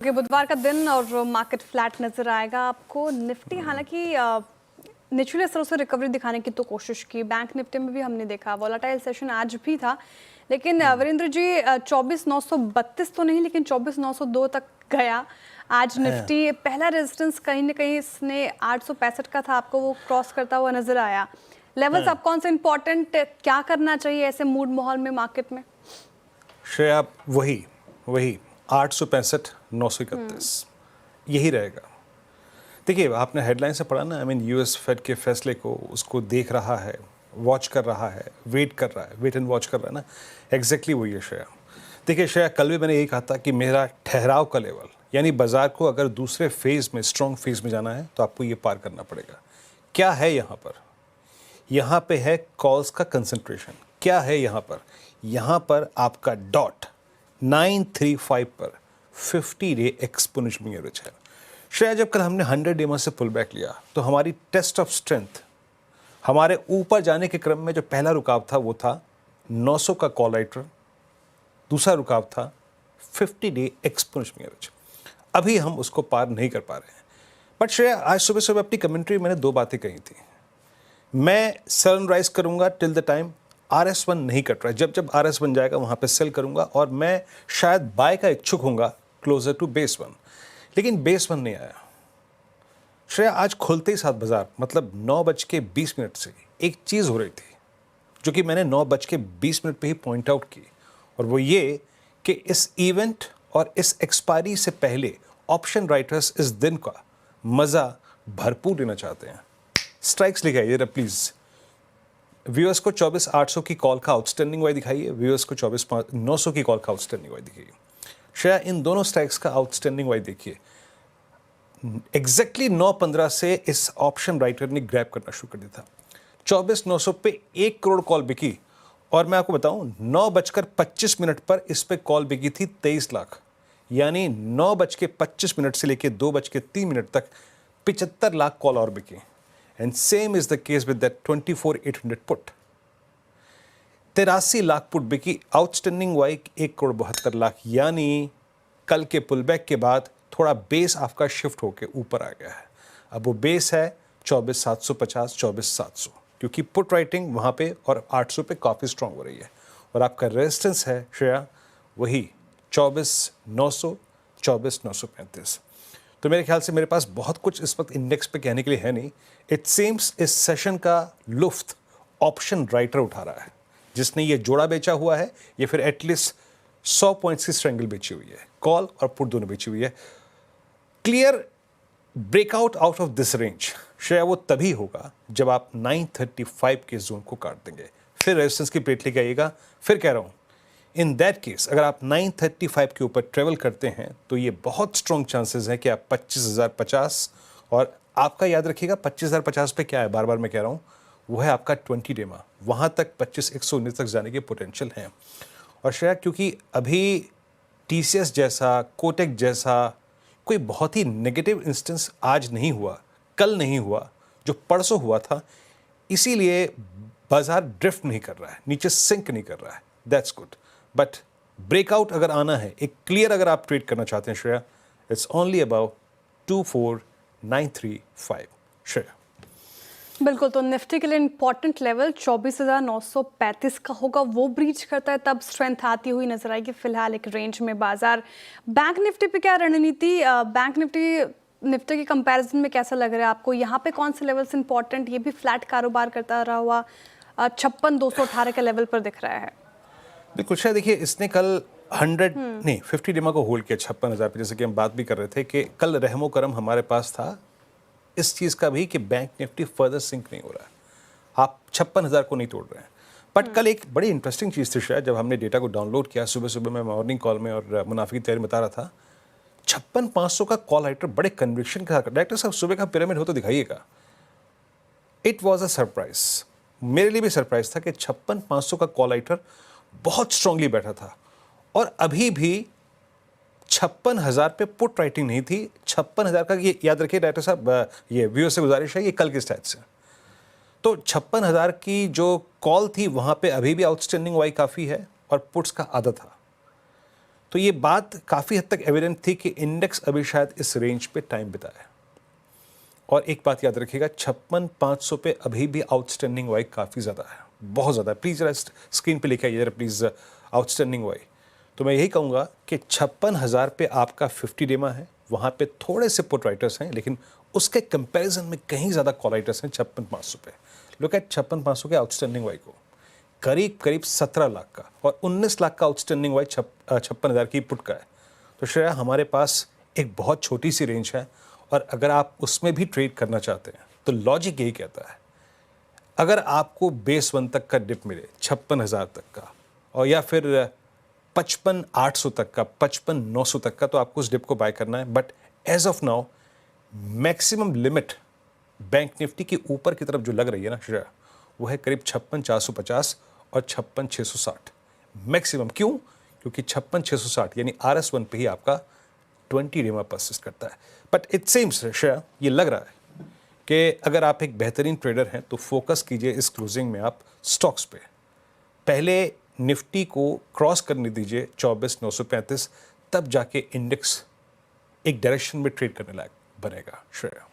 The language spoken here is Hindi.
कि बुधवार का दिन और मार्केट फ्लैट नजर आएगा आपको। निफ्टी हालांकि निचले स्तरों से रिकवरी दिखाने की तो कोशिश की। बैंक निफ्टी में भी हमने देखा वोलेटाइल सेशन आज भी था, लेकिन वीरेंद्र जी 24,932 तो नहीं, लेकिन 24,902 तक गया आज निफ्टी। पहला रेजिस्टेंस कहीं ना कहीं इसने 865 का था, आपको वो क्रॉस करता हुआ नजर आया। लेवल्स अब कौन से इंपॉर्टेंट, क्या करना चाहिए ऐसे मूड माहौल में मार्केट में? श्रेया, वही 865 931 यही रहेगा। देखिए, आपने हेडलाइन से पढ़ा ना, यूएस फेड के फैसले को उसको देख रहा है, वॉच कर रहा है, वेट एंड वॉच कर रहा है ना। एग्जैक्टली वही है श्रेया। देखिए श्रेया, कल भी मैंने यही कहा था कि मेरा ठहराव का लेवल, यानी बाजार को अगर दूसरे फेज में, स्ट्रॉन्ग फेज में जाना है तो आपको ये पार करना पड़ेगा। क्या है यहाँ पे है कॉल्स का कंसंट्रेशन। क्या है यहाँ पर आपका डॉट 935 पर 50 डे एक्सपोनेंशियल एवरेज है। शायद जब कल हमने 100 डे से पुल बैक लिया तो हमारी टेस्ट ऑफ स्ट्रेंथ, हमारे ऊपर जाने के क्रम में जो पहला रुकाव था वो था 900 का कॉल राइटर, दूसरा रुकाव था 50 डे एक्सपोनेंशियल एवरेज। अभी हम उसको पार नहीं कर पा रहे हैं। बट श्रेया, आज सुबह सुबह अपनी कमेंट्री मैंने दो बातें कही थी। मैं सनराइज करूंगा टिल द टाइम RS1 नहीं कट रहा है। जब जब RS बन जाएगा वहां पे सेल करूंगा, और मैं शायद बाय का इच्छुक होऊंगा क्लोजर टू बेस 1, लेकिन बेस 1 नहीं आया। श्रेया, आज खुलते ही साथ बाजार, मतलब 9:20 से एक चीज हो रही थी जो कि मैंने 9:20 पे ही पॉइंट आउट की, और वो ये कि इस इवेंट और इस एक्सपायरी से पहले ऑप्शन राइटर्स इस दिन का मजा भरपूर लेना चाहते हैं। स्ट्राइक्स लिखाइए जरा प्लीज। व्यूअर्स को 24,800 की कॉल का आउटस्टैंडिंग वाई दिखाइए, व्यूअर्स को 24,900 की कॉल का आउटस्टैंडिंग वाई दिखाइए। शायद इन दोनों स्ट्राइक्स का आउटस्टैंडिंग वाई देखिए। एग्जैक्टली 9:15 से इस ऑप्शन राइटर ने ग्रैब करना शुरू कर दिया था। 24,900 पे 1 करोड़ कॉल बिकी, और मैं आपको बताऊं 9:25 पर इस पे कॉल बिकी थी 23 लाख, यानी 9:25 से लेकर 2:03 तक 75 लाख कॉल और बिकी। And same is the case with that 24,800 put. 83 lakh put बिकी। आउटस्टैंडिंग वाई 1 करोड़ 72 लाख, यानी कल के पुलबैक के बाद थोड़ा बेस आपका शिफ्ट होके ऊपर आ गया है। अब वो बेस है 24,750, 24,700, क्योंकि पुट राइटिंग वहां पे और 800 पे काफ़ी स्ट्रांग हो रही है। और आपका रेजिस्टेंस है श्रेया वही 24,900, 24,935। तो मेरे ख्याल से मेरे पास बहुत कुछ इस वक्त इंडेक्स पे कहने के लिए है नहीं। इट सीम्स इस सेशन का लुफ्त ऑप्शन राइटर उठा रहा है, जिसने ये जोड़ा बेचा हुआ है, ये फिर एटलीस्ट 100 पॉइंट्स की स्ट्रेंगल बेची हुई है, कॉल और पुट दोनों बेची हुई है। Clear breakout out of this range शायद वो तभी होगा जब आप 935 के जोन को काट देंगे, फिर रेजिस्टेंस की प्लेट लेके आइएगा। फिर कह रहा हूं, इन दैट केस अगर आप 935 के ऊपर ट्रेवल करते हैं तो ये बहुत स्ट्रॉन्ग चांसेस है कि आप 25,050, और आपका याद रखिएगा 25,050 पे क्या है, बार बार मैं कह रहा हूँ, वो है आपका 20 डे मा, वहाँ तक 25,119 तक जाने के पोटेंशियल हैं। और शायद क्योंकि अभी TCS जैसा, कोटेक जैसा कोई बहुत ही नेगेटिव इंस्टेंस आज नहीं हुआ, कल नहीं हुआ, जो परसों हुआ था, इसीलिए बाजार ड्रिफ्ट नहीं कर रहा है, नीचे सिंक नहीं कर रहा है। That's good. बट ब्रेकआउट अगर आना है, एक क्लियर अगर आप ट्रेड करना चाहते हैं Shreya, it's only about 24,935 Shreya. बिल्कुल, तो निफ्टी के लिए इंपॉर्टेंट लेवल 24,935 का होगा, वो ब्रीच करता है तब स्ट्रेंथ आती हुई नजर आएगी। फिलहाल एक रेंज में बाजार। बैंक निफ्टी पे क्या रणनीति, बैंक निफ्टी के कंपैरिजन में कैसा लग रहा है आपको? यहाँ पे कौन से लेवल्स इंपॉर्टेंट? ये भी फ्लैट कारोबार करता रहा हुआ 56,218 के लेवल पर दिख रहा है। बिल्कुल शायद, देखिए इसने कल 50 डेमा को होल्ड किया 56,000 पे, जैसे कि हम बात भी कर रहे थे कि कल रहमो करम हमारे पास था इस चीज़ का भी कि बैंक निफ्टी फर्दर सिंक नहीं हो रहा है, आप 56,000 को नहीं तोड़ रहे हैं। बट कल एक बड़ी इंटरेस्टिंग चीज़ थी शायद, जब हमने डेटा को डाउनलोड किया सुबह सुबह, मैं मॉर्निंग कॉल में और मुनाफे की तैयारी बता रहा था, 56,500 का कॉल राइटर बड़े कन्विक्शन के साथ, डायरेक्टर साहब सुबह का पिरामिड हो तो दिखाइएगा। इट वॉज अ सरप्राइज, मेरे लिए भी सरप्राइज था कि 56,500 का कॉल राइटर बहुत स्ट्रांगली बैठा था, और अभी भी 56,000 पे पुट राइटिंग नहीं थी। 56,000 का, ये याद रखिए डायरेक्टर साहब, ये व्यूअर से गुजारिश है, ये कल के स्टैट्स है। तो 56,000 की जो कॉल थी वहां पे अभी भी आउटस्टैंडिंग वाई काफ़ी है, और पुट्स का आधा था। तो ये बात काफ़ी हद तक एविडेंट थी कि इंडेक्स अभी शायद इस रेंज पे टाइम बिताए। और एक बात याद रखिएगा, 56,500 पे अभी भी आउटस्टैंडिंग वाई काफ़ी ज़्यादा है, बहुत ज़्यादा है। प्लीज़ जरा स्क्रीन पे लिखा है प्लीज़ आउटस्टैंडिंग वाई। तो मैं यही कहूँगा कि 56,000 पे आपका 50 डेमा है, वहाँ पे थोड़े से पुट राइटर्स हैं, लेकिन उसके कंपैरिजन में कहीं ज़्यादा कॉल राइटर्स हैं 56,500 पे। लुक एट 56,500 के आउटस्टैंडिंग वाई को, करीब करीब 17 लाख का और 19 लाख का आउटस्टैंडिंग वाई 56,000 की पुट का है। तो श्रेया, हमारे पास एक बहुत छोटी सी रेंज है, और अगर आप उसमें भी ट्रेड करना चाहते हैं तो लॉजिक यही कहता है, अगर आपको बेस 1 तक का डिप मिले 56,000 तक का, और या फिर 55,800 तक का, 55,900 तक का, तो आपको उस डिप को बाय करना है। But as of now maximum limit bank Nifty के ऊपर की तरफ जो लग रही है ना श्रेया, वो है करीब 56,450 और 56,660 मैक्सिमम। क्यों? क्योंकि 56,660 यानी RS1 पे ही आपका 20 डेमा परसिस्ट करता है। बट इट सेम्स श्रेया, ये लग रहा है कि अगर आप एक बेहतरीन ट्रेडर हैं तो फोकस कीजिए इस क्लोजिंग में आप स्टॉक्स पे। पहले निफ्टी को क्रॉस करने दीजिए 24,935, तब जाके इंडेक्स एक डायरेक्शन में ट्रेड करने लायक बनेगा श्रेया।